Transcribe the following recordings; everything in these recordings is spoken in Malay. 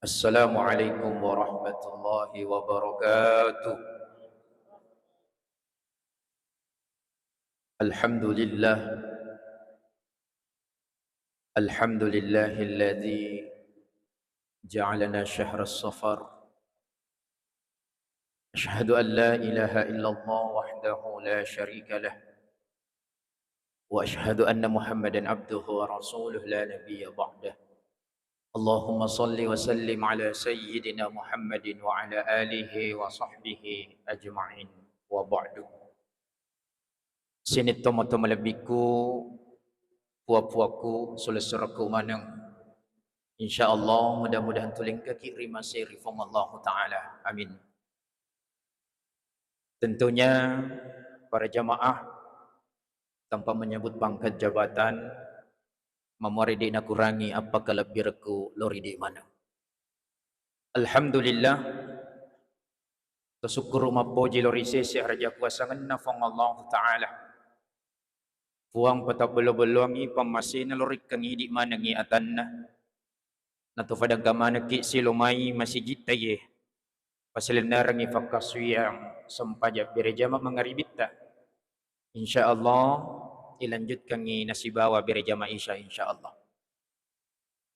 Assalamualaikum warahmatullahi wabarakatuh. Alhamdulillah, alhamdulillahilladzi ja'alana syahra safar. Ashhadu an la ilaha illallah wahdahu la syarika lah. Wa ashhadu anna Muhammadan abduhu wa rasuluh la nabiyya ba'dah. Allahumma salli wa sallim ala sayyidina Muhammadin wa ala alihi wa sahbihi ajma'in wa ba'du. Sini tomo-tomo lebiku puaku sulesuraku manang insyaallah mudah-mudahan tuling ke kiri masih rifong Allah taala amin. Tentunya para jamaah tanpa menyebut pangkat jabatan memori dina kurangi apa kelebirku lori di mana. Alhamdulillah tasyukur mapoji lori sesi raja kuasa ngenna fong Allah taala. Puang patak belo-beluangi pamasina lori kangi di mana ngi atanna. Natu fadang kamana ki silumai masjid taye. Pasilendarangi fakaswiyang sampaja berejama mengaribita. Insyaallah dilanjutkan ngi nasibawa berejama isya insyaallah.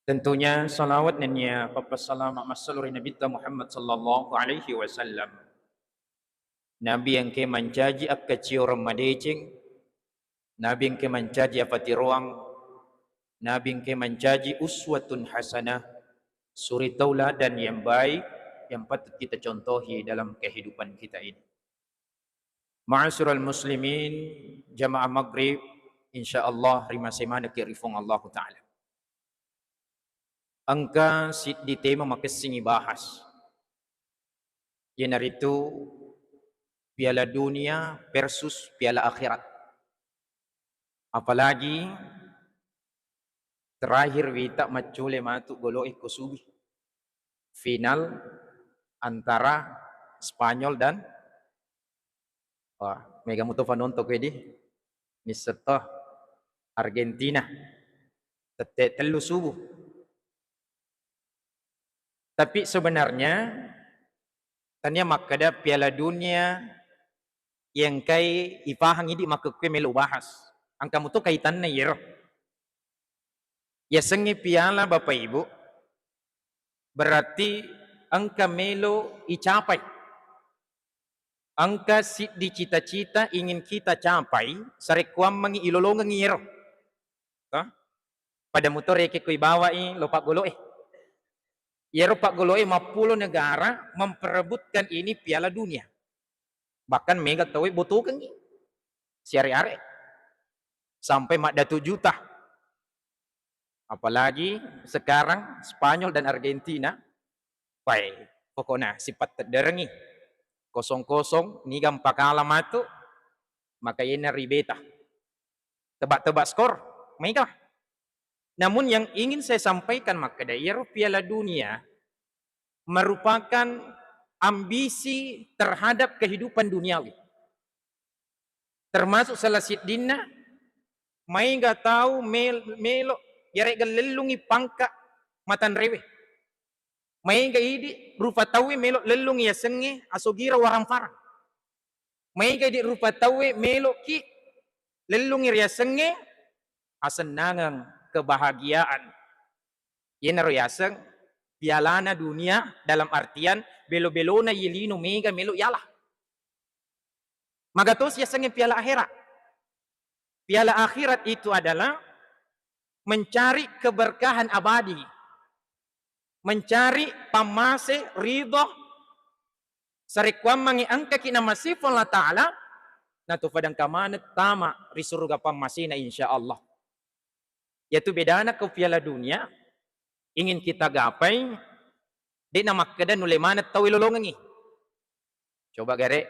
Tentunya salawat nanya papasalama masaluri Nabi Muhammad sallallahu alaihi wasallam. Nabi yang ke mencaji akka ciuram madecing. Nabi yang ke mencaji apati ruang. Nabi yang ke mencaji uswatun hasanah. Suri tauladan yang baik yang patut kita contohi dalam kehidupan kita ini. Ma'asyiral muslimin, jamaah maghrib, insyaallah rima semana ke rifong Allah taala. Angka di tema makasing ibahas. Yan narito piala dunia versus piala akhirat. Apalagi terakhir wita macule matu goloi kusubi. Final antara Spanyol dan mega muto fanonto di miserta Argentina. Telu subuh. Tapi sebenarnya tanya makada piala dunia yang kai ipahang ini maka kue melu bahas. Angka muto kaitan na yero. Ya sengi piala Bapak Ibu berarti angka melo icapai. Angka di cita-cita ingin kita capai sarekuam mangi ilolongan ngiro. Pada motor reke koi bawa lopak goloe. Yero pak goloe 50 negara memperebutkan ini piala dunia. Bahkan mega tawe botokan ni. Siare-are. Sampai mak datu juta. Apalagi sekarang Spanyol dan Argentina. Pokoknya sifat terderengi. 0-0 ni gampak kalah matu. Maka ini ribeta. Tebak-tebak skor. Mega. Namun yang ingin saya sampaikan maka daerah piala dunia merupakan ambisi terhadap kehidupan duniawi. Termasuk salah sidina mai enggak tahu melo yare galelungi pangka matan rewe. Mai enggak idi rupa tahu melo lelungi ya senge asogira warang farang. Mai enggak di rupa tahu melo ki lelungi ya senge asenangang kebahagiaan. Ini royaseng pialana dunia dalam artian belo-belona yelino mega melo yalah. Magatos yasengnya piala akhirat. Piala akhirat itu adalah mencari keberkahan abadi. Mencari pamase ridho sarekuam mangi angka kina masifon la ta'ala natu padang kamana tama risurga pamasina insyaallah. Yaitu bedana ke piala dunia ingin kita gapai di nama kedan oleh mana tahu lolongan ni. Coba gare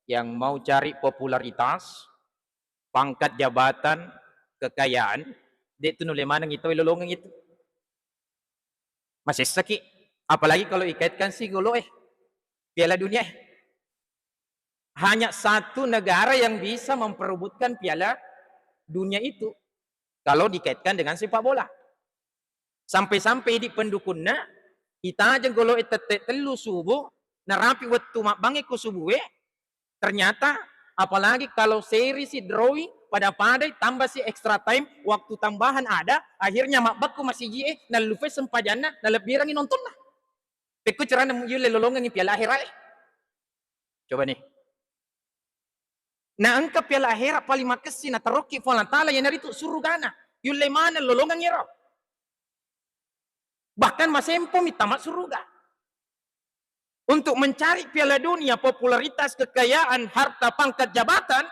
yang mau cari popularitas, pangkat jabatan, kekayaan, di itu oleh mana ngitahu lolongan itu. Masih sakit. Apalagi kalau ikaitkan si goloe piala dunia. Hanya satu negara yang bisa memperebutkan piala dunia itu. Kalau dikaitkan dengan sepak bola. Sampai-sampai di pendukunnya Ita aja golo itete telu subuh, narapi waktu mak bangi ku subuh ternyata apalagi kalau seri si drawing pada padai tambah si extra time, waktu tambahan ada, akhirnya mak bakku masih jie, na lupa sempajana, na lebih rangi nonton lah. Peku cerana yule lolongan ni piala akhirat. Coba nih. Na angka piala akhirat paling makasih na taroki Allah Ta'ala yang dari itu surugana. Yule mana lolongan yero. Bahkan masempo mitamat suruga. Untuk mencari piala dunia, popularitas, kekayaan, harta, pangkat, jabatan,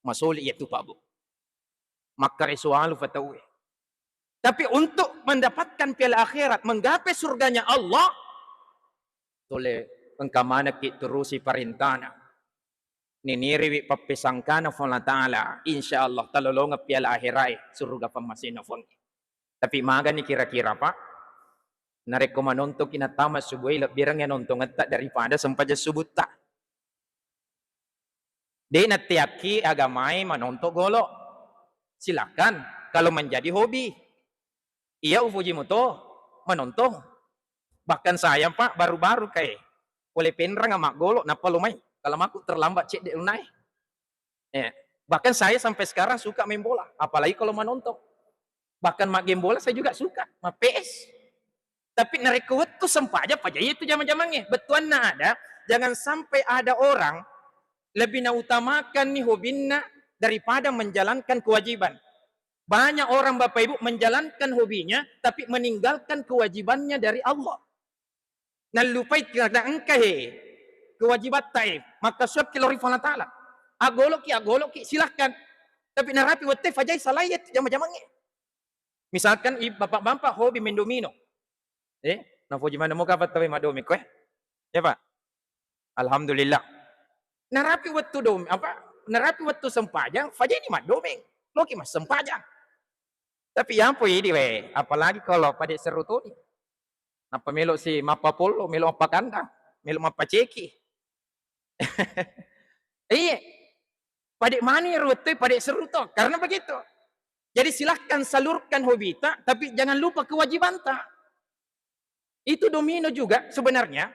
masuli itu Pak Bu. Maka resualu fatawi. Tapi untuk mendapatkan piala akhirat, menggapai surganya Allah, tole engkamana ki terusi parintana. Niniriwi papesangkana Allah Ta'ala, insyaallah talolonga piala akhirat, surga pamasina fongi. Tapi maga ni kira-kira Pak, nareko manonto kinatama subuhi lebirang yang nonton tak daripada sempaja subut tak. Dia natiaki agamai manonto golo. Silakan kalau menjadi hobi. Iya Fujimoto menonton. Bahkan saya Pak baru-baru kayak oleh penrang sama golo napa lumai. Kalau aku terlambat cek dek lunai. Ya. Bahkan saya sampai sekarang suka main bola, apalagi kalau menonton. Bahkan mak game bola saya juga suka, mak PS. Tapi narekuat tuh sempaja aja itu zaman-zamannya. Betuan ada, jangan sampai ada orang lebih utamakan nih hobinya daripada menjalankan kewajiban. Banyak orang Bapak Ibu menjalankan hobinya tapi meninggalkan kewajibannya dari Allah. Nah lupai kira engkau kewajiban taif, maka suap kilori Allah Ta'ala. Agoloki, silahkan. Tapi narapi wate fajai salayat zaman-zamannya. Misalkan bapak-bapak hobi main domino. Na gimana mau kapat tawi madomi ko ya Pak. Alhamdulillah. Narapi waktu narapi waktu sempajang, fajai ni madoming. Loki mas sempajang. Tapi yang po ini apalagi kalau pada seru tuh. Napa melo si mapapolo, melo mapakanda, melo mapaceki. Iya. Pada mana rute pada seru tuh, karena begitu. Jadi silahkan salurkan hobi tak, tapi jangan lupa kewajiban tak. Itu domino juga sebenarnya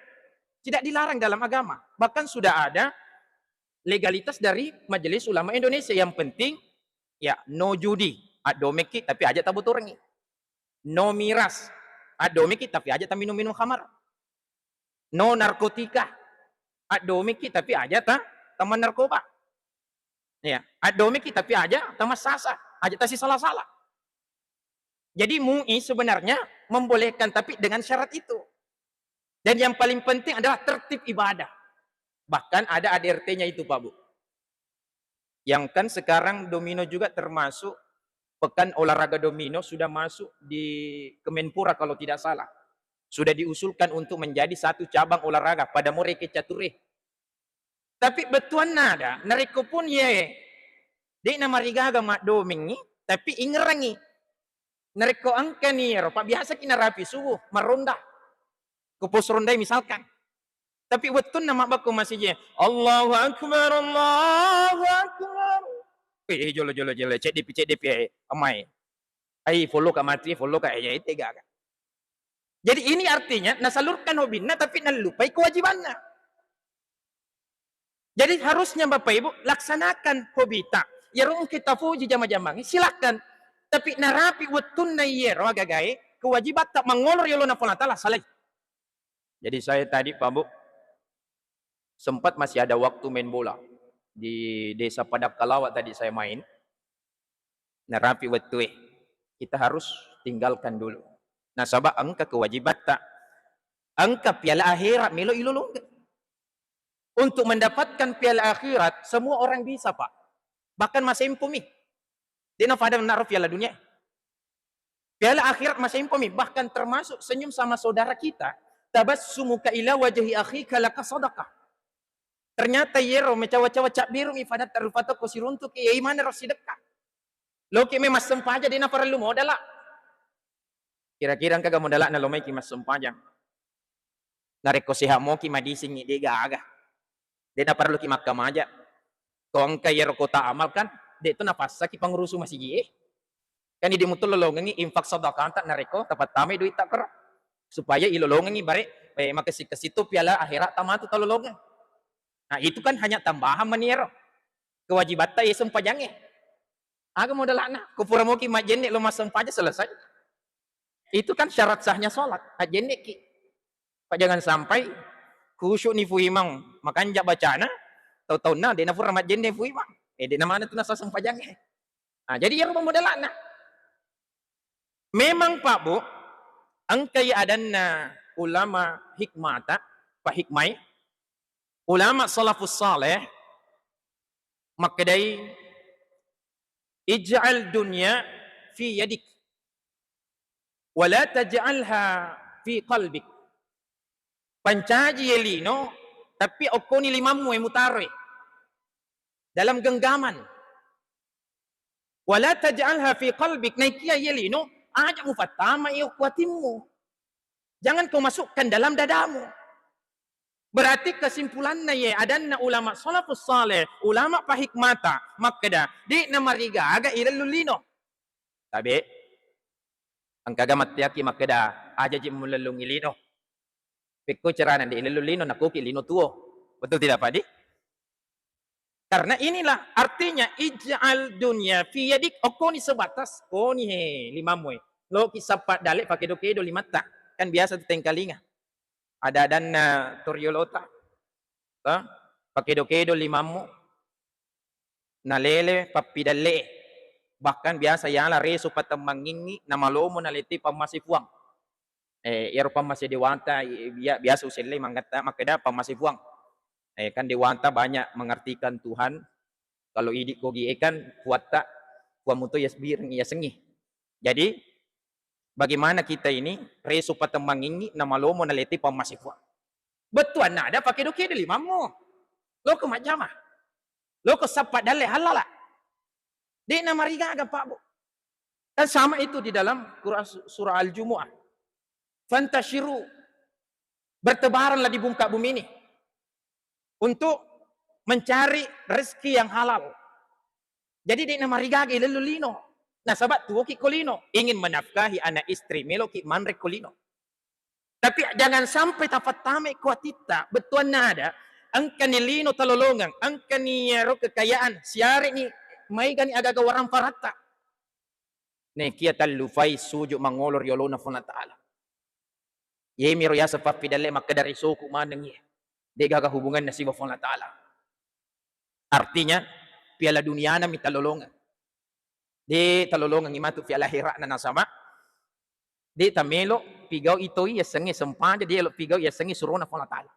tidak dilarang dalam agama. Bahkan sudah ada legalitas dari Majelis Ulama Indonesia. Yang penting ya no judi, adomeki tapi aja tabu turengi. No miras, adomeki tapi aja tak minum-minum khamar. No narkotika, adomeki tapi aja tak teman narkoba. Ya, adomeki tapi aja tamas sasa, aja tak si salah-salah. Jadi MUI sebenarnya membolehkan tapi dengan syarat itu. Dan yang paling penting adalah tertib ibadah. Bahkan ada ADRT-nya itu Pak Bu. Yang kan sekarang domino juga termasuk pekan olahraga domino sudah masuk di Kemenpora kalau tidak salah. Sudah diusulkan untuk menjadi satu cabang olahraga pada Moreke Cature. Tapi betuan nada, nareko pun ye. Di nama rigaga mak domingi, tapi ingerangi. Nareko angka nih, Pak biasa kina rapi subuh, meronda. Kupos rondai misalkan. Tapi betul nama baku masih je. Allahu Akbar, Allahu Akbar. Jolo, cek DP, amai. Ai follow ka mati, follow ka aja itu gak. Jadi ini artinya nasalurkan hobinya tapi nalupai kewajibannya. Jadi harusnya Bapak Ibu laksanakan hobi tak. Ya rung kita fuji jama-jamang, silakan. Tapi narapi wetun na yero agagai kewajiban tak mengolor yolo na Allah salah. Jadi saya tadi Pak Bu sempat masih ada waktu main bola di desa Padak Kalawat tadi saya main. Narapi wetue kita harus tinggalkan dulu. Nah sabab angka kewajiban tak angka piala akhirat melo ilulung. Untuk mendapatkan piala akhirat semua orang bisa Pak. Bahkan masih impumi. Dia pada menaruh piala dunia. Piala akhirat masih impumi. Bahkan termasuk senyum sama saudara kita. Tabassumuka ila wajhi akhika laka sadaqah. Ternyata yero mecawa-cawa cak biru ifadat tarufato kosiruntuk iya imana rosidekah. Loki me mas sempaja dina perlu modala. Kira-kira kagak modala na lomai ki mas sempajang. Nareko sihamoki madising ide gaga. Dia perlu ki makam aja. Kong kaya kota amal kan, dia itu nafasa ki pengurusu masih gie. Kan ide mutul lolongan infak sedekah tak nareko, dapat tamai duit tak kerap. supaya ilolongan ibare makasih ke situ piala akhirat tamatu talolongan. Nah, itu kan hanya tambahan maniero. Kewajiban ta ya sempajange. Aga modal anak, kupura mo ki majenne lo masampaja selesai. Itu kan syarat sahnya sholat. Ajenne ki. Pak jangan sampai khusyuk ni fuimang makanja bacana tahu-tahu na de na fura majenne fuimang. De na mana tu nasa sempajange. Nah, jadi ya rumah modal anak. Memang Pak Bu, ang kayaadan na ulama hikmata, pahikmay, ulama salafus saleh, makadai ij'al dunya fi yadik wala taj'alha fi qalbik. Pancaji yelino tapi okoni limamu ay mutare dalam genggaman. Wala taj'alha fi qalbik, naikia yelino aja mufatama iyo kuatimmu. Jangan kau masukkan dalam dadamu. Berarti kesimpulannya ya adanna ulama salafus saleh, ulama pahikmata, makada di namariga aga ilalulino. Tabi ang kagamat yaki makada aja jim mulalungi lino. Pikko ceranan di ilalulino nakuki lino tuo. Betul tidak Pak Di? Karena inilah artinya ij'al dunya fi yadik, okoni sebatas koni he limamu. Lo kisapat dalik pakai dokedo limata. Kan biasa tengkalinga. Ada dana toriolota. Pakai dokedo limamu. Nalele papidalle. Bahkan biasa yala reso patamangingi na malomo naliti pamasifuang. Ero pamasi dewanta biasa usile manggata makada pamasifuang. Kan dewanta banyak mengartikan Tuhan. Kalau idik kogi ikan kuata kuamuto yasbir yasengi. Jadi bagaimana kita ini reso patamangingi na malomo naliti pamasifuang. Betuan na ada pakai dokedo limamu. Lo ke majama. Lo ke sapat dale halala. Di namariga aga Pak Bu. Dan sama itu di dalam surah Al-Jumu'ah. Fantashiru. Bertebaranlah di muka bumi ini. Untuk mencari rezeki yang halal. Jadi di namariga aga ilulino. Nah sahabat tuwo ki kolino. Ingin menafkahi anak istri. Melo ki manrek kolino. Tapi jangan sampai tafatame kuatita. Betuan nada. Angka nilino talolongan. Angka niyaro kekayaan. Siari ni. May gani agaga warang parata. Ne kia talufay sujuk mangolor yolo na fona ta'ala. Ye miro ya sa papidale makadari soku manang ye. De gaga hubungan na si fona ta'ala. Artinya piala dunia na mitalolongan. De talolongan imatu piala hira na nasama. De tamelo pigaw ito ya sengi sempanja de pigaw ya sengi suruh na fona ta'ala.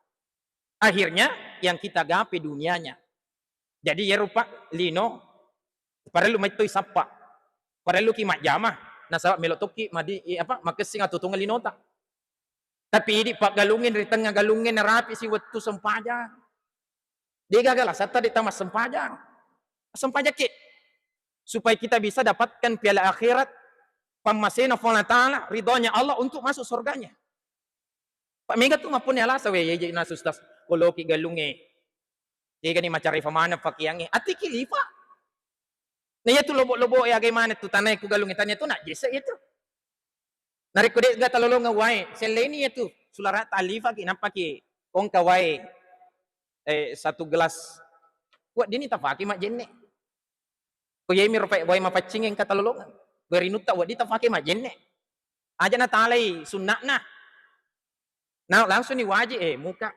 Akhirnya yang kita gape dunianya. Jadi ya rupa lino parelu may toy sapa. Parelu ki majama. Nasa melotoki madi makesing atutungan linota. Tapi di pak galungin di tengah galungin na rapi si wetu sempajang. Di gagala sata di tamas sempajang. Sempajang ki. Supaya kita bisa dapatkan piala akhirat pamasena Allah Ta'ala ridhonya Allah untuk masuk surganya. Pak mega tu mapun ya lasa we ye na sustas koloki galunge. Di gani macari famana pakiange. Ati kilifa. Nah itu lobo-lobo ya gimana tuh tanah ku galungin tanya tuh nak jesa itu. Narik ko de gata lolong ngawai. Seleni itu sulara talifa ki nampak ki kong kawai satu gelas. Kuat dini tafaki mak jenne. Ko yai mi ropai wai mapacing yang kata lolongan. Berinuta wa di tafaki mak jenne. Aja na talai sunnah nah. Nah langsung ni wajib muka.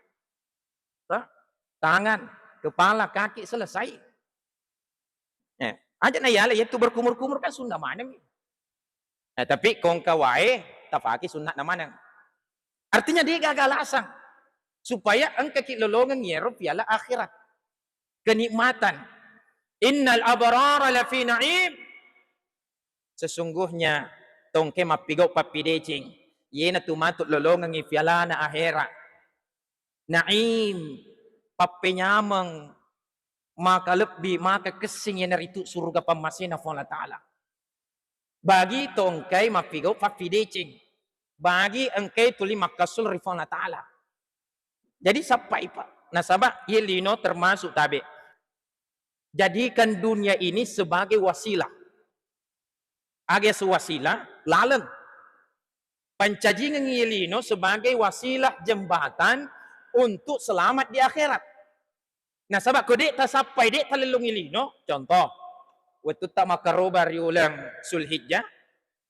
Tangan, kepala, kaki selesai. Aja na yala itu berkumur-kumur kan Sunda mana mi. Nah, tapi kong kawai tafaki sunnah na mana. Artinya dia gagalasan supaya engkau kilolongan yero piala akhirat. Kenikmatan. Innal abrara lafi na'im. Sesungguhnya tongke mapigaw papidecing. Yena tumatut lolongan ni piala na akhirat. Na'im. Papenyamang maka lebih maka kesing yang itu surga pamasina Allah Ta'ala. Bagi tongkai mapigaw papidecing. Bagi engkai tuli makasul rifana Ta'ala. Jadi siapa ipa? Nasabah yelino termasuk tabe. Jadikan dunia ini sebagai wasilah. Agas wasilah lalan. Pancaji ngilino sebagai wasilah jembatan untuk selamat di akhirat. Nah, sebab ko dek ta sampai dek ta lelungilino, contoh, waktu tak makarobar ulang Sulhijjah,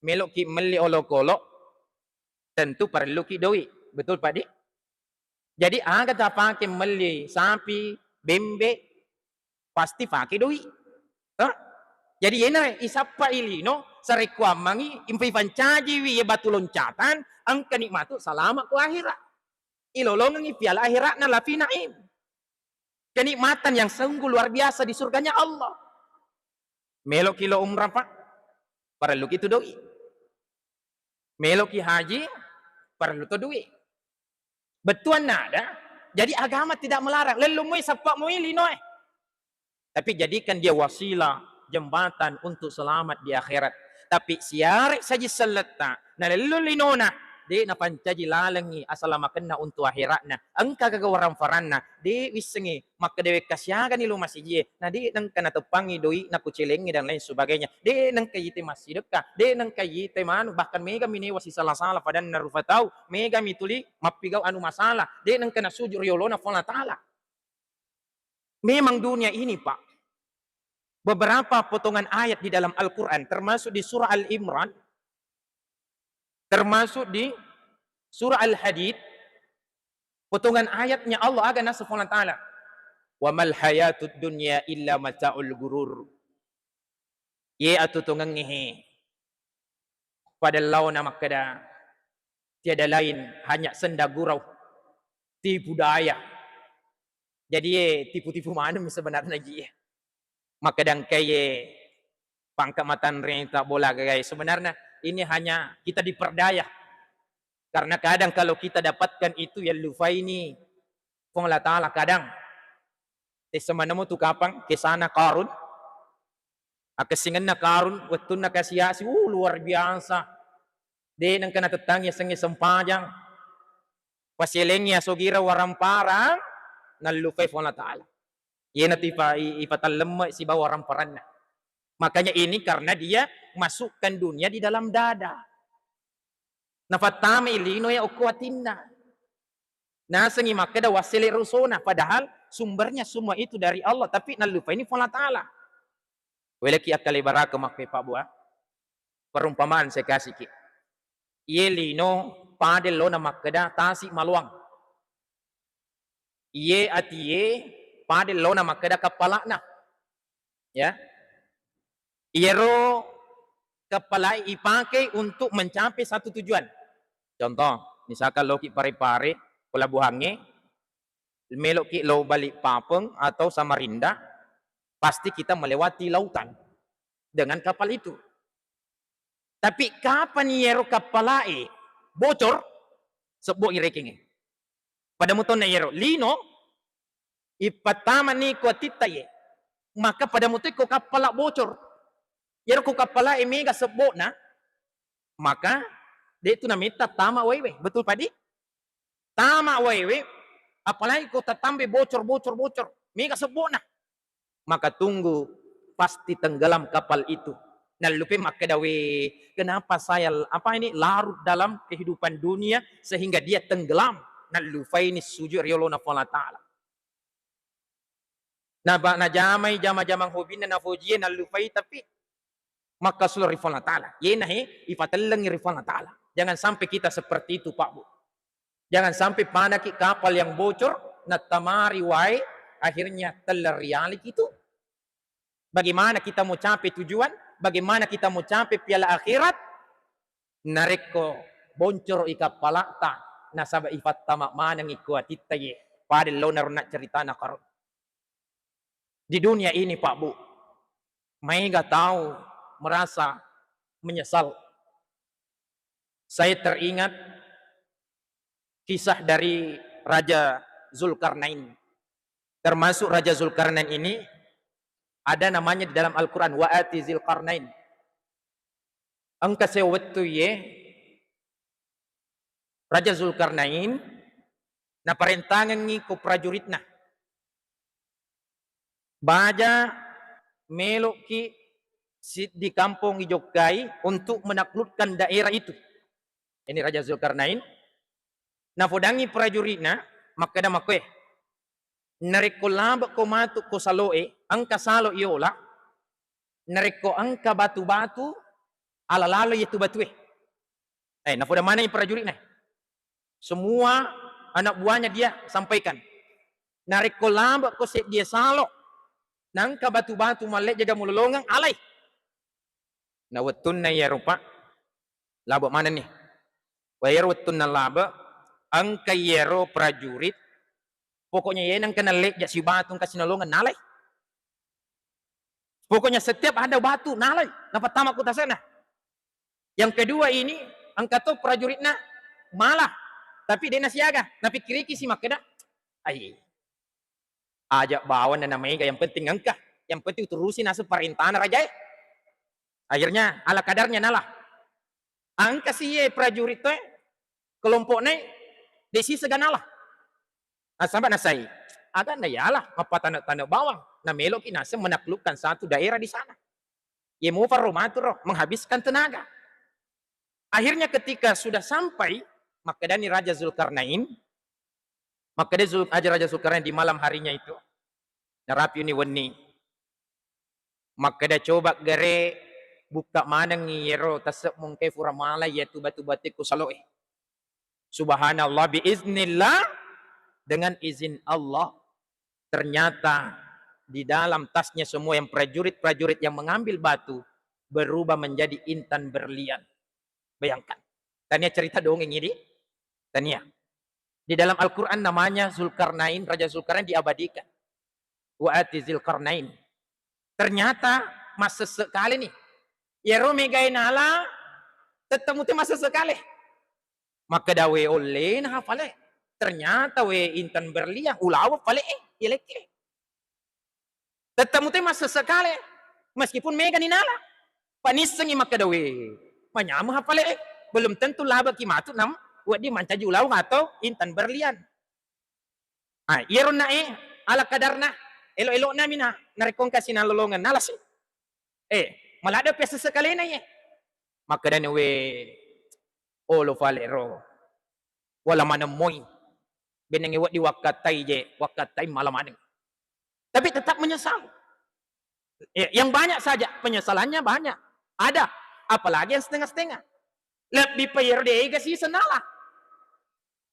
melok ki meli olok-olok, tentu perlu ki doi. Betul Pak Dik? Jadi aga ta pakai meli sapi, bembe, pasti pakai doi. Hah? Jadi ena isapa ilino sarekwa mangi impi pancaji wi batu loncatan ang kenikmatu selamat ku akhirat. Ilolongan piala akhirat na lafi naim. Kenikmatan yang sungguh luar biasa di surganya Allah. Melok kilo umrah Pak, perlu itu doi. Melok ki haji, perlu to doi. Betuan nada. Jadi agama tidak melarang. Lelumui sapak muili noe. Tapi jadikan dia wasilah jembatan untuk selamat di akhirat. Tapi siarik saja seleta. Na lelullinona. Di na pancaji lalangi asalama kena untuk akhiratna. Angka kagawaran faranna. Di wisengi. Maka dewe kasyagan ilu masih jie. Na di nang kena tepangi doi na kucilengi dan lain sebagainya. Di nang kayite masih dekat. Di nang kayite manu. Bahkan mega minewasi salah-salah padan narufatau. Mega mituli mapigau anu masalah. Di nang kena sujur yolona fola ta'ala. Memang dunia ini Pak, beberapa potongan ayat di dalam Al-Quran, termasuk di surah Al-Imran, termasuk di surah Al-Hadid, potongan ayatnya Allah agak nasib Allah Ta'ala. Wa mal hayatud dunya illa mata'ul gurur. Ye atutungang ngehe. Pada lau nama kada, tiada lain, hanya senda gurau, tipu daya. Jadi tipu-tipu mana sebenarnya ji. Maka dan kaya pangkat matan renta bola guys. Sebenarnya ini hanya kita diperdaya. Karena kadang kalau kita dapatkan itu ya lupa ini. Pengala ta'ala kadang. Semanamu tu kapang kesana karun. Akasingan na karun. Waktu na kasiyasi. Luar biasa. Di nang kena tetangnya sengi sempajang. Pasilengnya sogira warang parang. Nalupay pengala ta'ala. Yan at ipatalam si bawarang paran. Makanya ini karena dia masukkan dunia di dalam dada. Nafatama ilino ya ukuatinna. Nasangi makada wasili rusona. Padahal sumbernya semua itu dari Allah. Tapi nalupa ini Allah Ta'ala. Welaki akali baraka makpe Pak Buah. Perumpamaan saya kasih ki. Iye lino padel lo na makada tasik maluang. Iye atiye padel lo na makada kapala na. Ya. Iero kepala ipakai untuk mencapai satu tujuan. Contoh, misalkan lo ki pare-pare, pelabuhannya, melok ki lo balik Papeng atau Samarinda, pasti kita melewati lautan dengan kapal itu. Tapi kapan iero kapalai bocor, sebut irekingnya. Pada muton na iero, lino, ipatama ni kuatitaye, maka pada muton ko kapala bocor. Iero ko kapala mega sebut na, maka dia itu namita tama wewe. Betul Pak Di? Tama wewe. Apalagi kau tambah bocor. Mega sebut na. Maka tunggu. Pasti tenggelam kapal itu. Nah lupa maka dawe. Kenapa saya larut dalam kehidupan dunia. Sehingga dia tenggelam. Nah lupa ini sujud riolona Allah Ta'ala. Nah jamai jama-jamang hobina na fujie. Nah lupa tapi. Maka sulah rifalna ta'ala. Yenahe ipatalangi rifalna ta'ala. Jangan sampai kita seperti itu Pak Bu. Jangan sampai panaki kapal yang bocor. Natamari wai. Akhirnya telerialik itu. Bagaimana kita mau capai tujuan. Bagaimana kita mau capai piala akhirat. Nareko boncor ikapalakta. Nasaba ifat tamak manang ikuatitaye. Padahal lo narunak cerita na karon. Di dunia ini Pak Bu. Mega tahu. Merasa menyesal. Saya teringat kisah dari Raja Zulkarnain. Termasuk Raja Zulkarnain ini ada namanya di dalam Al-Quran. Wa'ati Zulkarnain. Angka sewettu ye Raja Zulkarnain na parentangan ni ko prajuritna. Baja melok ki di kampung Ijokai untuk menaklukkan daerah itu. Ini Raja Zulkarnain. Nafodangi prajuritna, maka da makwe. Nareko laba ko matu ko saloe, angka salo iola, nareko angka batu-batu, ala lalo itu batue. Nafoda mana yang prajuritna? Semua anak buahnya dia sampaikan. Nareko laba ko set dia salo, nangka batu-batu malek jaga mulolongang alai. Nawatun na ya rupa, laba mana nih? Wayar watun na laba, angka yero prajurit, pokoknya ya nang kena lek si batu kasih nolongan nalai. Pokoknya setiap ada batu nalai, dapat tamak kota sana. Yang kedua ini, angka tu prajuritna malah, tapi dia nasiaga, tapi kiriki si makeda, ay, ajak bawa dan namanya yang penting angka, yang penting terusin asup perintahan raja. Akhirnya ala kadarnya nalah. Angka si prajurit tu kelompoknya desi seganalah. Sampai nasai. Agak na yalah, apa tanda-tanda bawang. Na melok inasa menaklukkan satu daerah di sana. Ya mau roh, menghabiskan tenaga. Akhirnya ketika sudah sampai, maka dani Raja Zulkarnain, maka dia Raja Zulkarnain di malam harinya itu, narapi ini wani. Maka dia coba gere, buka manang ngiyero, tasap mungkay furamala, yaitu batu-batiku saloe. Subhanallah biiznillah, dengan izin Allah, ternyata di dalam tasnya semua yang prajurit-prajurit yang mengambil batu berubah menjadi intan berlian. Bayangkan. Tania cerita dongeng ini. Tania. Di dalam Al-Quran namanya Zulkarnain, Raja Zulkarnain diabadikan. Wa'ati Zulkarnain. Ternyata masa sekali nih. Ya Rumi gainala, tetemu masa sekali. Maka dawe oleh nah hafale. Ternyata we intan berlian ulawa pale ileke. Tetemu masa sekali. Meskipun mega ninala. Panisengi maka dawe. Manyamu hafale. Belum tentu laba kimatu nam. Wadi manca julau atau intan berlian. Iron na ala kadarna. Elo-elo namin ha. Narikong kasi nalolongan. Nalas malada pesa sekali na Maka dan we. Olo falero. Wala manamoy. Benangiwat di wakatay malaman. Tapi tetap menyesal. Yang banyak saja penyesalannya banyak. Ada, apalagi yang setengah-setengah. Lebih payar deh kasi senala.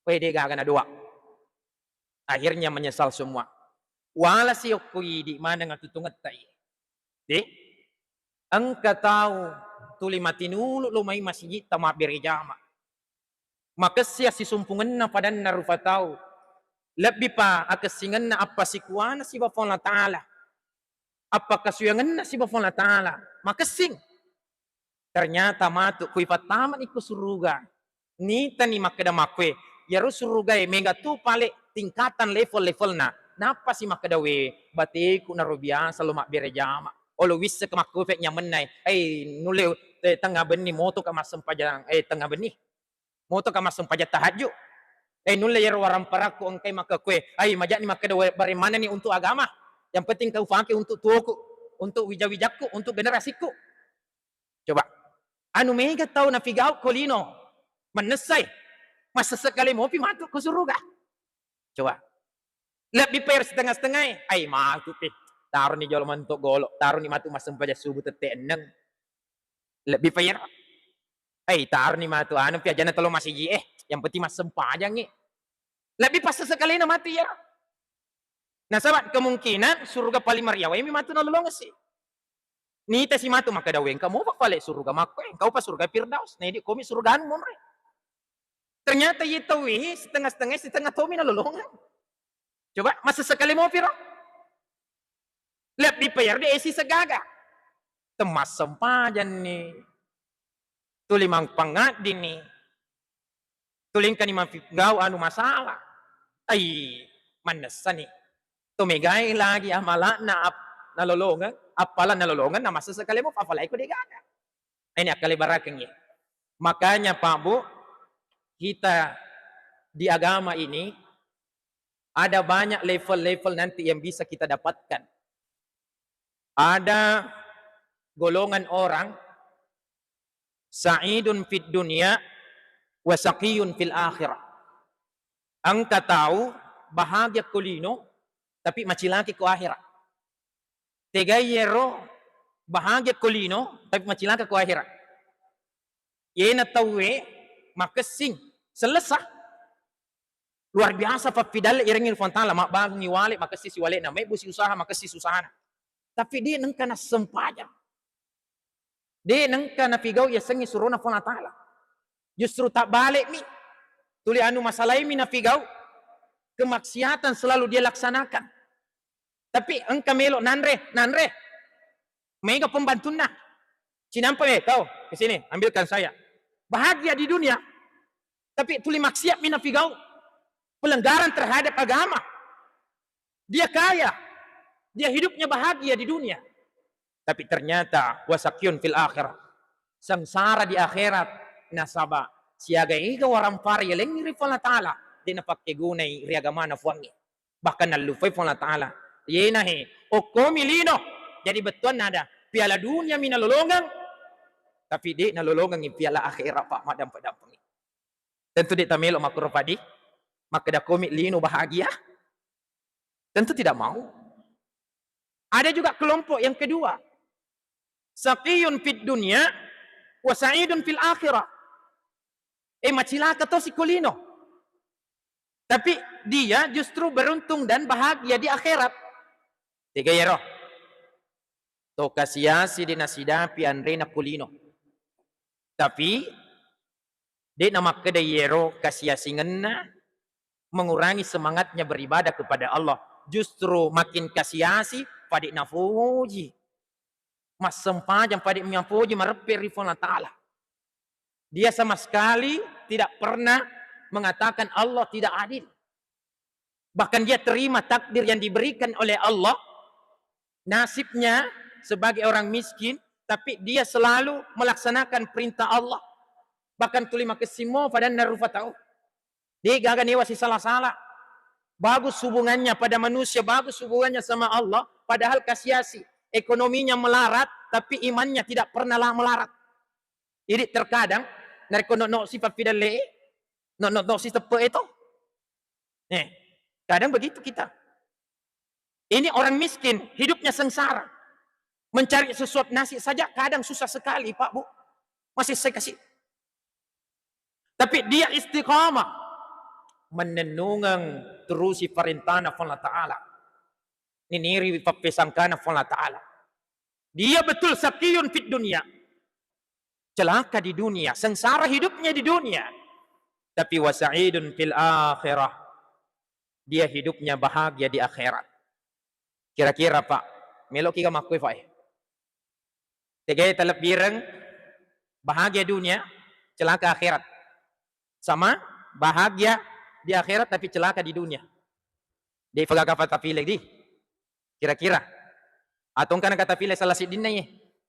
Pwede gagan na dua. Akhirnya menyesal semua. Wala siyokui di mana ngatutungat tayo. Angka tahu tuli matinulu lumay masjid tama birejama. Maka siya si sumpungan na padan na rupa tahu. Lebih pa akasingan na apa si kuana si bafon la ta'ala. Apa kasuyangan na si bafon la ta'ala. Makasing. Ternyata matu kui pataman iku suruga. Nita ni makadamakwe. Yaru suruga mega tu pale tingkatan level na. Napa si makadawe batiku na rubiasa lumak birejama. Olo wisse kemakufek nyaman nule tengah benih moto kamasem pajang tengah benih. Moto kamasem pajang tahajud. Nule yar waram paraku angkai maka kue. Majak ni maka dari mana nih untuk agama. Yang penting kau pakai untuk tuaku, untuk wijawijakku, untuk generasiku. Coba. Anu mega tahu na figau kolino. Menesai. Masa sekali mau pi matu ke surga. Coba. Lebih per setengah-setengah. Matu pi. Taruh ni jual mantuk golok. Taruh ni matu masem pajak subuh tete eneng. Lebih per. Taruh ni matu anu pi ajana telo masih yang penting mas sempajang lebih pas sekali na mati ya. Nah sahabat, kemungkinan surga paling mariawa ini matu na lulong sih. Ni si matu maka daweng kamu pak pale surga mako kau pas surga Firdaus. Nah ini komi surgaan mo re. Ternyata itu setengah tomi na lulongan. Coba masa sekali mau piro. Lebih payar de esi segaga. Temas sempajan nih. Tulimang pangat dini. Tulingkan imam gau anu masalah. Manasa nih. Tumigay lagi amala na nalolongan. Apalan nalolongan na masa sekali mo papalay ko di gaga. Ini akalibarakang ya. Makanya Pak Bu, kita di agama ini ada banyak level-level nanti yang bisa kita dapatkan. Ada golongan orang sa'idun fid dunya wa saqiyun fil akhirah. Engkau tahu bahagia kulino tapi macilaki ko akhirat. Tegayero bahagia kulino tapi macilaki ko akhirat. Yena tawe makasing selesai. Luar biasa fidal irengin fontala mak bangi wale makasih si wale na may busi usaha makasih susahana. Tapi dia nengka na sempaja. Dia nengka na figaw ya sengi suruna fona taala. Justru tak balik mi. Tuli anu masalah mi na figaw. Kemaksiatan selalu dia laksanakan. Tapi engkau melok nanre. Mega pembantuna. Cinampa kau ke sini ambilkan saya. Bahagia di dunia. Tapi tuli maksiat mi na figaw. Pelanggaran terhadap agama. Dia kaya. Dia hidupnya bahagia di dunia. Tapi ternyata wasakyun fil akhirah. Sengsara di akhirat. Nasaba. Siaga iga waram pari yang rifala ta'ala. Di napakai gunai riagama na fuangi. Bahkan nalufay fala ta'ala. Yenahe. O komilino. Jadi betul nada. Piala dunia minalolongan. Tapi di nalolongan ni piala akhirat pak madam padampangi. Tentu di tamelo makurupadi. Maka dah komik lino bahagia? Tentu tidak mau. Ada juga kelompok yang kedua. Saqiyun fid dunya wa sa'idun fil akhirah. Macilaka to si kulino. Tapi dia justru beruntung dan bahagia di akhirat. Tiga yero. To kasiasi di nasidapi andrena kulino. Tapi di nama kedai yero kasiasi ngena mengurangi semangatnya beribadah kepada Allah. Justru makin kasiasi pada nafuji. Mas sempajang pada menyapuji merepir rifona ta'ala. Dia sama sekali tidak pernah mengatakan Allah tidak adil. Bahkan dia terima takdir yang diberikan oleh Allah. Nasibnya sebagai orang miskin. Tapi dia selalu melaksanakan perintah Allah. Bahkan tulima kesimo pada narufatau. Dia gagal niwasi salah-salah. Bagus hubungannya pada manusia. Bagus hubungannya sama Allah. Padahal kasiasi. Ekonominya melarat. Tapi imannya tidak pernah melarat. Jadi terkadang. Nariko no sifat fidale. No sifat itu. Kadang begitu kita. Ini orang miskin. Hidupnya sengsara. Mencari sesuatu nasi saja. Kadang susah sekali Pak Bu. Masih saya kasih. Tapi dia istiqamah. Menenungang terusi perintahna Allah Ta'ala. Niniri papesangkana Allah Ta'ala. Dia betul saqiyun fit dunia. Celaka di dunia. Sengsara hidupnya di dunia. Tapi wasa'idun fil akhirah. Dia hidupnya bahagia di akhirat. Kira-kira Pak. Melok kita makui Pak. Tegay talap bireng. Bahagia dunia. Celaka akhirat. Sama bahagia di akhirat tapi celaka di dunia. Di pagkakapat tapilek di. Kira-kira. Atong ka nagkatapilek sa lasid din na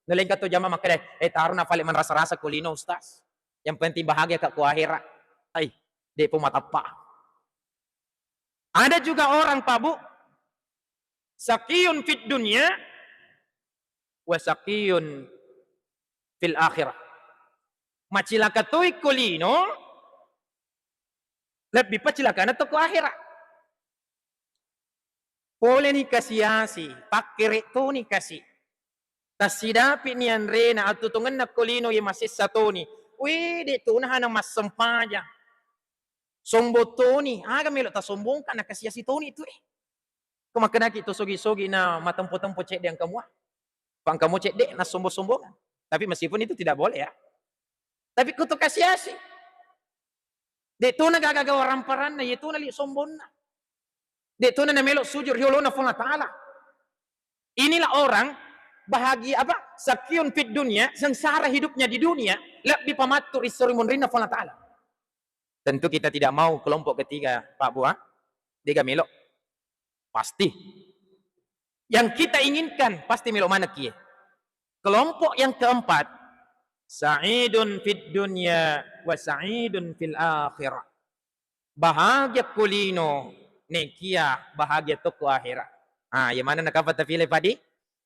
Nalain ka to jama makaday. Taro na pali man rasa-rasa kulino ustaz. Yang penting bahagia ka ku akhirat. Ay, di po matapa. Ada juga orang Pak Bu. Saqiyun fit dunya. Wa saqiyun fil akhirah. Macilaka to'y kulino. Lebih pacilaka na to ko akhirat. Pole ni kasiyasi, pakire to ni kasi. Tasidapi ni Andrena at tutungan na kulino yung masis sa to ni. Uy, di tunahan ng masampaja. Sombo to ni. Aga milo ta sombong ka na kasiyasi to ni ito Kumakanaki ito sogi-sogi na matampo-tampo cek di ang kamu. Pang kamu cek di na sombo-sombongan. Tapi meskipun itu tidak boleh ya. Tapi kuto kasiyasi. Dito na gagagawa ramparan na, ito na li sombon na. Dito na namelok sujud riolo na Allah Ta'ala. Inilah orang bahagia apa? Saqiyun fit dunia, sengsara hidupnya di dunia, lebih pamatur istori munrina Allah Ta'ala. Tentu kita tidak mau kelompok ketiga, Pak Bu. Dia melok. Pasti. Yang kita inginkan, pasti melok mana kia. Kelompok yang keempat, sa'idun fid dunya wa sa'idun fil akhirah. Bahagia kulino nekia bahagia toko akhirat. Yang mana nak dapat pilih padi?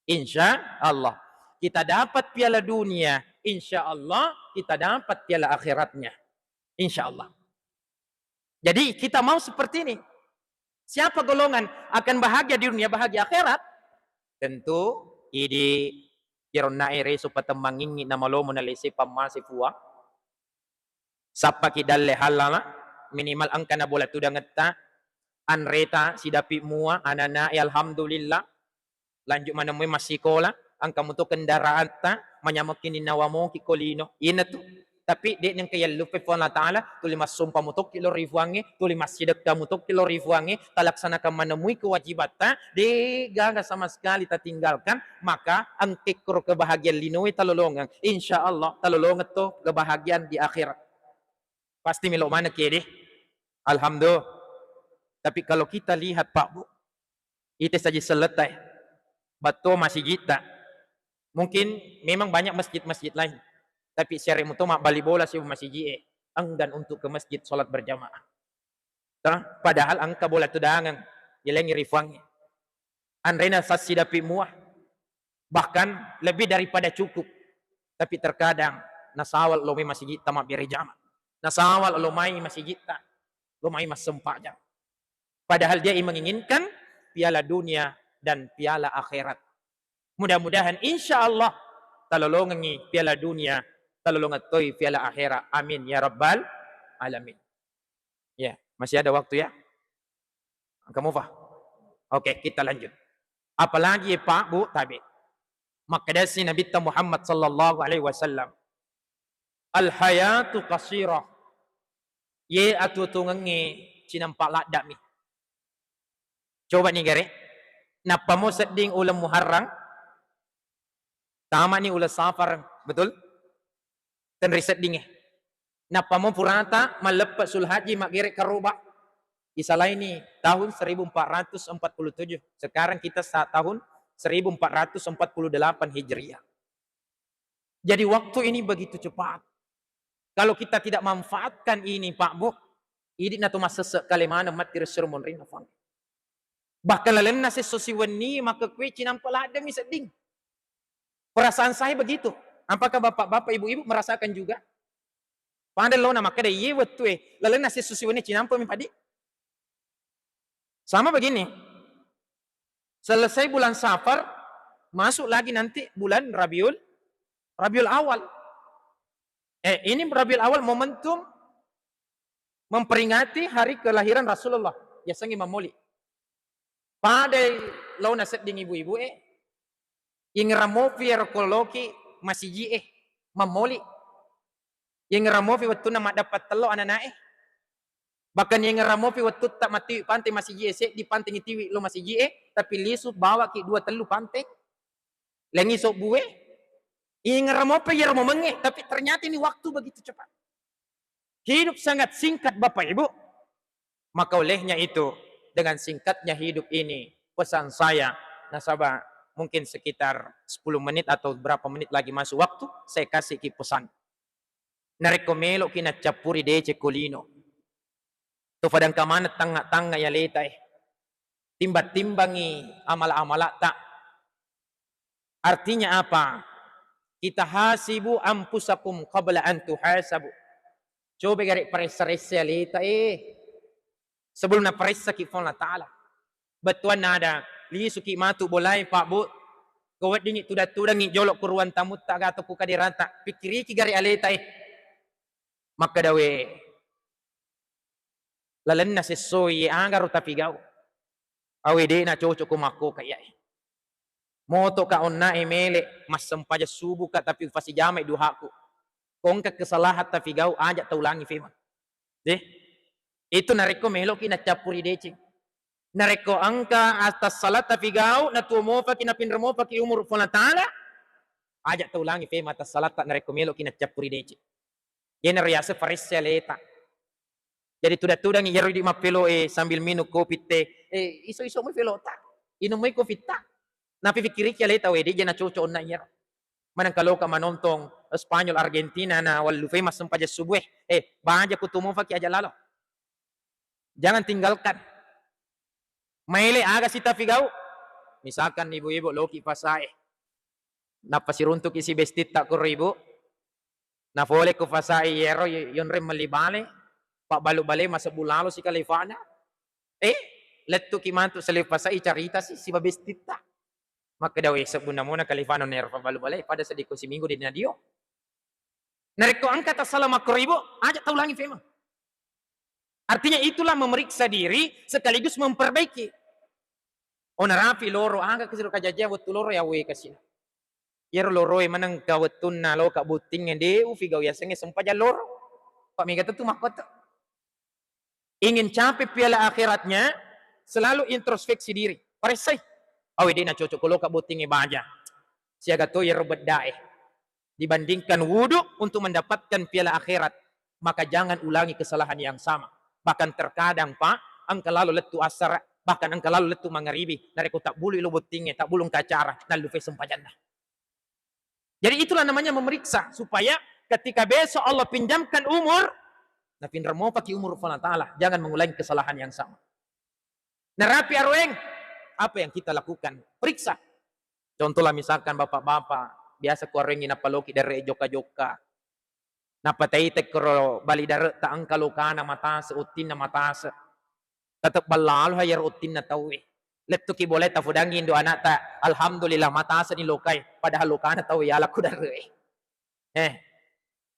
Insya Allah. Kita dapat piala dunia, insya Allah kita dapat piala akhiratnya. Insya Allah. Jadi kita mau seperti ini. Siapa golongan akan bahagia di dunia, bahagia akhirat? Tentu ini kirona ere supaya temangingi nama lo menalisi pamasi fuwa. Sapa ki dalle halala minimal angka na bola tu ngetta anreta sidapi mua anana alhamdulillah lanjut menemui masih kola angka mutu kendaraan ta manyamakin nawamo ki kolino ina tu tapi dia yang kaya lupa Allah Ta'ala tuli mas sumpah mutuk kilo rifuange tuli mas sidak mutuk kilo rifuange talaksanakan menemui kewajiban ta de gaga sama sekali tak tinggalkan maka ang kikro kebahagiaan linoi talolongan insya Allah talolongan to kebahagiaan di akhirat pasti milok mana kede alhamdulillah. Tapi kalau kita lihat Pak Bu itu saja selesai batu masih kita mungkin memang banyak masjid-masjid lain tapi syari mutu mak bali bola sih masjid enggan untuk ke masjid salat berjamaah. Padahal angka bola tu dangan yelengi rifuangnya. Anrena sasidapi muah bahkan lebih daripada cukup. Tapi terkadang nasawal lo mai masjid tamak beri jamaah. Nasawal lo mai masjid ta lo mai mas sempajang. Padahal dia menginginkan piala dunia dan piala akhirat. Mudah-mudahan insya Allah talolongi piala dunia talolongat toy piala akhirat. Amin ya rabbal alamin. Ya, masih ada waktu ya? Kamu fah? Oke, kita lanjut. Apalagi Pak Bu tabi. Makadasi Nabi Muhammad sallallahu alaihi wasallam. Al hayatu qasirah. Ye atu tungangi cinampak ladak mi. Coba nih gare. Napa mo seding ulam Muharram? Tama ni ulam Safar, betul? Dan riset dingeh. Napa mo purata malepas sulhaji mak gere karuba. Isalah ini tahun 1447. Sekarang kita saat tahun 1448 Hijriah. Jadi waktu ini begitu cepat. Kalau kita tidak manfaatkan ini Pak Bu, ini natu masa kalimana mati resermon rin afang. Bahkan lain nasi sosiwani maka kue cinam pelada mi seding. Perasaan saya begitu. Apakah bapak-bapak, ibu-ibu merasakan juga? Padahal lo nama kada ye wetu lain nasi sosiwani cinam mi padi. Sama begini. Selesai bulan Safar, masuk lagi nanti bulan Rabiul Awal. Ini Rabiul Awal momentum memperingati hari kelahiran Rasulullah. Ya sangi mamoli. Pada law na set ding ibu-ibu yung ramofi erkoloki masiji mamoli. Yung ramofi waktu na madapat talo ananae. Bahkan yung ramofi waktu tak mati pantai masiji di pantai ngitiwi lo masiji tapi lisu bawa ki 2 telu pantai. Lengi sok buwe. Yung ramofi yung ramomenge tapi ternyata ini waktu begitu cepat. Hidup sangat singkat Bapak Ibu. Maka olehnya itu dengan singkatnya hidup ini, pesan saya, nasabah mungkin sekitar 10 menit atau berapa menit lagi masuk waktu, saya kasih ki pesan. Narekomelo kina capuri dece kolino. Tu padang kamana tanga-tanga ya letai. Timba-timbangi amala-amala tak. Artinya apa? Kita hasibu ampusakum qabla an tuhasabu. Coba garik perisa-risa letai. Sebelum na perisa ki Allah Ta'ala. Batuan na ada. Lisuki matu bolai Pak Bu. Kawat dingit tuda-tuda ngi jolok kuruan tamu tak gato ku kadiranta. Pikiri ki gari aleta Maka dawe. Lalan na sesoy anggaru tapigaw. Awe de na cocok kumako kaya Moto ka onna emele. Mas sempaja subuh ka tapi fasi jamai duhaku. Kong ka kesalahat tapigaw ajak taulangi fema. Itu nareko melo kina capuri dece. Nareko angka atas salat tapigaw na tumo pa kina pinremo pa ki umur Allah Ta'ala. Ajak taulangi fema atas salat tak nareko melo kina capuri dece. Yan riasa farisya leta. Jadi tuda-tuda ngi yaro di mapelo sambil minum kopi teh. Iso-iso mo felo tak. Inum mo kopi tak. Napi fikiri kya leta wedi jana coco na yaro. Manang kalau ka manontong Spanyol Argentina na walu famous sempaja subuh. Baja kutumo pa ki aja lalo. Jangan tinggalkan. Maile aga si tafigaw. Misalkan ibu-ibu loki pasae. Napasiruntuk isi bestit tak kuribu. Na fole ko fasai yero yon rem malibale. Pak balu-bale masa bulalo si kalifana. Lettu kimantu salif fasai carita si babestita. Maka daw sabuna muna kalifano nero pa balu-bale pada sediko si minggu di nadio. Nareko angkat asala makribo, aja taulangi fema. Artinya itulah memeriksa diri sekaligus memperbaiki. Onarapi loro angka kesiro kajaja buat loro ya we kasih. Yer loro manang kawetun na lo ka buting ngede u figaw yasenge sempaja loro. Pak mega tu mahkota. Ingin capai piala akhiratnya selalu introspeksi diri. Paresai. Awe di na cocok lo ka buting baja. Siaga to yer bedae. Dibandingkan wudu untuk mendapatkan piala akhirat, maka jangan ulangi kesalahan yang sama. Bahkan terkadang Pak, angka lalu letu asar, bahkan angka lalu letu mangaribi, nareko tak bulu ilo butingnya, tak bulung kacara, nalu fe sempajanna. Jadi itulah namanya memeriksa supaya ketika besok Allah pinjamkan umur, na pinramo paki umur Allah Ta'ala, jangan mengulangi kesalahan yang sama. Nerapi arweng, apa yang kita lakukan? Periksa. Contohlah misalkan bapak-bapak, biasa kuarengi na paloki dari joka-joka. Napatai tekro bali dari ta angka lokana matase utin na matase. Tetap balalo hayar utin na tawi. Lettu ki boleh tafudangi indo anak ta alhamdulillah matase ni lokai padahal lokana tawi ala ku dari.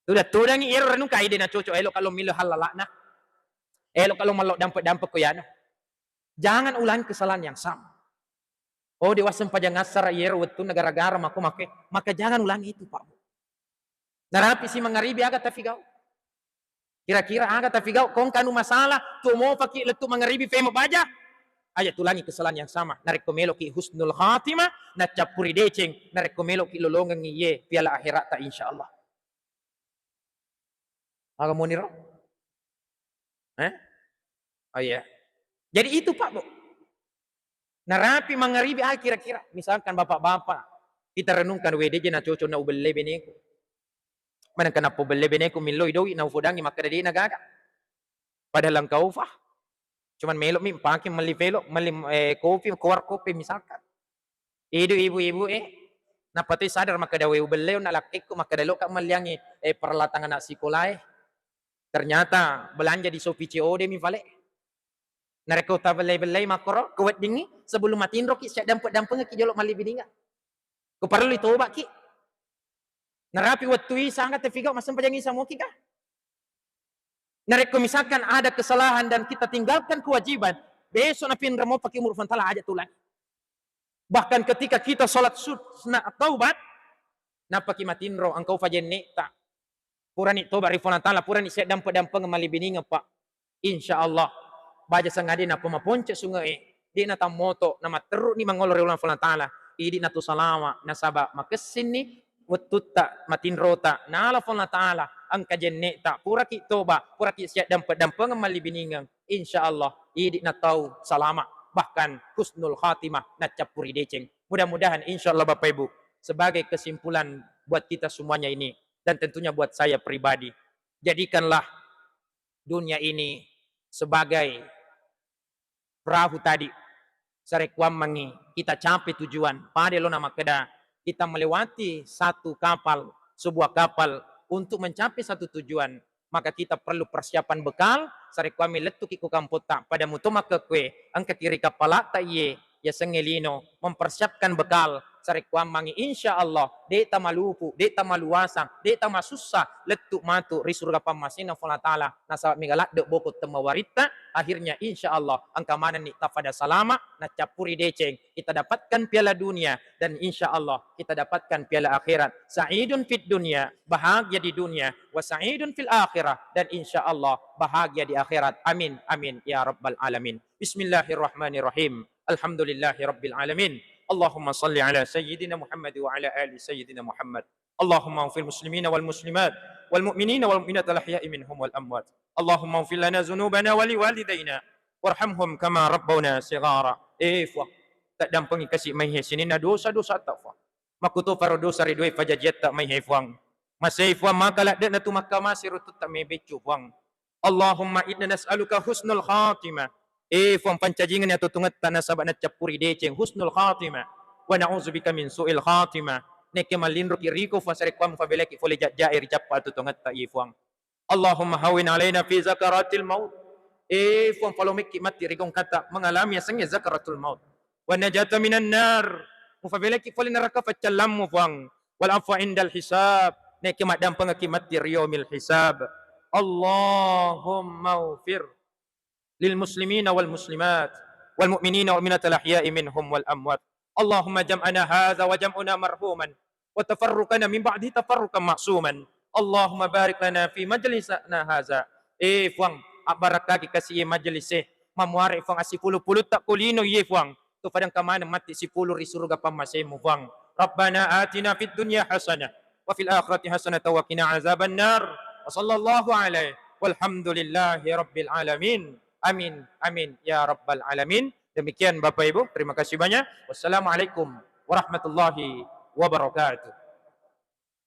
Sudah tudangi iro renung kaide na coco elo kalau milo halala na. Elo kalau malok dampak-dampak ko yana. Jangan ulangi kesalahan yang sama. Oh dewasa pajang ngasar yer wetu negara-negara maka jangan ulangi itu Pak. Narapi si mangaribi aga tafigau. Kira-kira aga tafigau kong kanu masalah tu mau pakai letu mangaribi fema baja. Aja ulangi kesalahan yang sama. Narekomelo ki husnul khatimah na capuri deceng narekomelo ki lolongan ngiye piala akhirat ta insyaallah. Aga moniro? Oh iya. Jadi itu Pak Bu. Narapi mangaribi kira-kira. Misalkan bapak-bapak. Kita renungkan WDJ na cocok na ubele beneku. Mana kena ubele beneku miloi doi na ufudangi maka dari nagaga. Padahal engkau fah. Cuman melok mi pakai meli velok, meli kopi, keluar kopi misalkan. Ibu-ibu napati sadar maka dawe ubele na lakiku maka dalo kak meliangi peralatan anak sekolah. Ternyata belanja di Shopee COD mi vale. Nareko ta belai-belai makoro kuat dingi sebelum matiin roki siap dampak-dampak ki jolok mali bidinga. Ku perlu itu obat ki. Narapi waktu sangat terfiga masam pajangi sama ki kah? Nareko misalkan ada kesalahan dan kita tinggalkan kewajiban, besok na pinramo pakai umur fantala aja tulang. Bahkan ketika kita salat sunat taubat, napa ki matiin ro angkau fajen ta. Purani tobat rifona taala purani siap dampak-dampak mali bidinga Pak. Insyaallah. Baja sangadi na pumaponce sungai di na tamoto na materu ni mangolor ulang falan taala idi na tu salama na saba makesin ni wetutta matinrota na ala falan taala ang kajenne ta pura ki toba pura ki siap dampak mali biningang insyaallah idi na tau salama bahkan husnul khatimah na capuri deceng. Mudah-mudahan insyaallah Bapak Ibu sebagai kesimpulan buat kita semuanya ini dan tentunya buat saya pribadi, jadikanlah dunia ini sebagai perahu tadi sarekwam mangi kita capai tujuan pada lo nama keda kita melewati satu kapal sebuah kapal untuk mencapai satu tujuan maka kita perlu persiapan bekal sarekwam letu kiku kampota pada mutoma kekwe angka kiri kapala ta ye ya sengelino mempersiapkan bekal sarekwam mangi insyaallah deta malupu deta maluasa deta masussa letu matu risurga pamasina fala taala nasabab migalak de bokot temawarita akhirnya insyaallah angka mana ni tafada salama na capuri deceng kita dapatkan piala dunia dan insyaallah kita dapatkan piala akhirat sa'idun fid dunya bahagia di dunia wa sa'idun fil akhirah dan insyaallah bahagia di akhirat amin amin ya rabbal alamin bismillahirrahmanirrahim alhamdulillahi rabbil alamin اللهم صل على سيدنا محمد وعلى آل سيدنا محمد اللهم اغفر المسلمين والمسلمات والمؤمنين والمؤمنات الأحياء منهم والأموات اللهم اغفر لنا ذنوبنا ولوالدينا وارحمهم كما ربونا صغارا إفوا تدمپنgi kasih mai sinina dosa-dosa tafa makuto faro dosa ridoi fajajiat tak mai hefwang masai fwa makala de natu makamasi rutut tak mai becu fwang Allahumma inna nas'aluka husnul khatimah fong pancajingan ya tutungat tanah sabat na capuri deceng husnul khatimah wa na'udzubika min su'il khatimah Neke malindro kiriko fasare kwam fabeleki fole jair jappa tu tongat ta ifuang. Allahumma hawin alaina fi zakaratil maut. Fuang falomiki mati rigong kata mengalami asangnya zakaratul maut. Wa najata minan nar. Mufabeleki fole neraka facalam fuang. Wal afwa indal hisab. Neke madam pengakimati riyomil hisab. Allahumma ufir lil muslimina wal muslimat wal mu'minina wal mu'minatil ahya'i minhum wal amwat. Allahumma jam'ana hadza wa jam'una marhuman wa tafarruqana min ba'di tafarruqan ma'suman. Allahumma barik lana fi majlisana hadza. Fuang barakaki kasih majlis mamuari fuang asipulu-pulu tak kulino fuang tu padang kamana mati sipulu ri surga pamasemu fuang. Rabbana atina fid dunya hasanah wa fil akhirati hasanah wa qina azaban nar. Wa sallallahu alaihi walhamdulillahi rabbil alamin. Amin, amin, ya rabbal alamin. Demikian Bapak Ibu, terima kasih banyak. Wassalamualaikum warahmatullahi wabarakatuh.